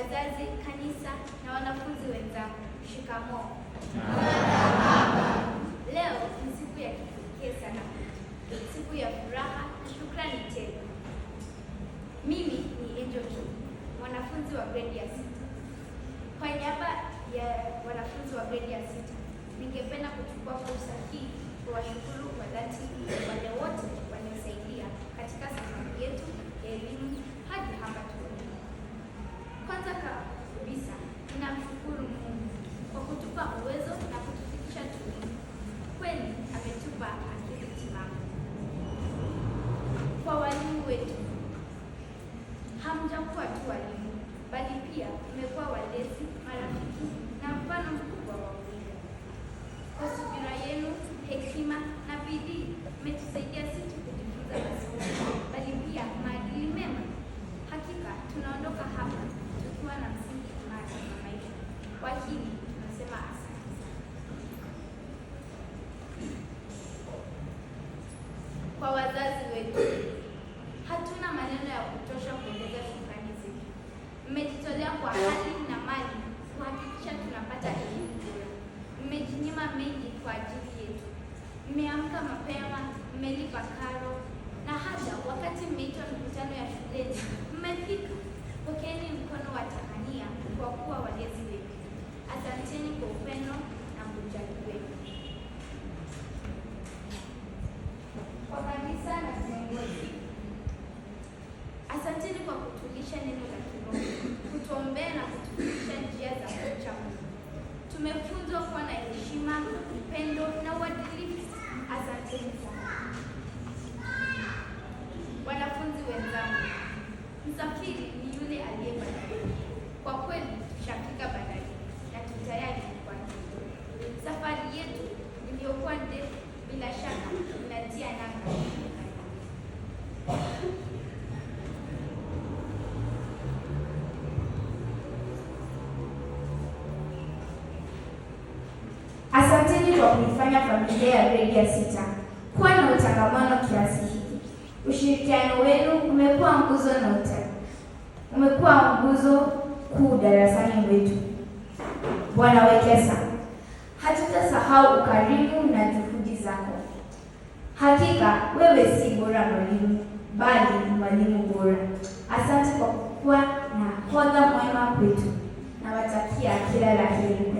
wazazi, kanisa na wanafunzi wenzangu, shikamoo. Leo ni siku ya kipekee sana, siku ya furaha na shukrani tele. Mimi ni Angel Kim, mwanafunzi wa gredi ya 6. Kwa niaba ya wanafunzi wa gredi ya 6, ningependa kuchukua fursa hii kuwashukuru kwa dhati wale wote waliosaidia katika safari yetu ya elimu hadi hapa tulipo. Kwanza kabisa, ninamshukuru Mungu kwa kutupa uwezo na kutufikisha tulipo. Kweli ametupa akili timamu. Kwa walimu wetu, hamjakuwa tu walimu, bali pia mmekuwa walezi, marafiki na mfano mkubwa wa kuiga. Kwa subira yenu, hekima na bidii, mmetusaidia si tu kujifunza masomo, bali pia maadili mema. Hakika tunaondoka hapa tukiwa na msingi imara wa maisha. Kwa hili tunasema asante sana. Kwa wazazi wetu, hatuna maneno ya kutosha kueleza shukrani zetu. Mmejitolea kwa hali na mali kuhakikisha tunapata elimu bora. Mmejinyima mengi kwa ajili yetu. Mmeamka mapema, mmelipa karo, na hata wakati mmeitwa mikutano ya shuleni mmefika. Pokeeni mkono wa tahania kwa kuwa walezi wetu. Asanteni kwa upendo na kujali wenu. Kwa kanisa na viongozi, asanteni kwa kutulisha neno la kiroho, kutuombea na kutufundisha njia za kumcha Mungu. Tumefunzwa kuwa na heshima, upendo na uadilifu. Asanteni sana. Wanafunzi wenzangu, msafiri ni yule aliye bandarini. Kwa kweli tushafika bandarini na tutayari kwa hivyo. Safari yetu iliyokuwa ndefu bila shaka inatia nanga. Asanteni kwa kuifanya familia ya gredi ya 6 kuwa na utangamano kiasi hiki. Ushirikiano wenu umekuwa nguzo kuu darasani mwetu. Bwana Wekesa, hatutasahau ukarimu na juhudi zako. Hakika wewe si bora mwalimu, bali mwalimu bora. Asante kwa kuwa na hodha mwema kwetu. Nawatakia kila la heri.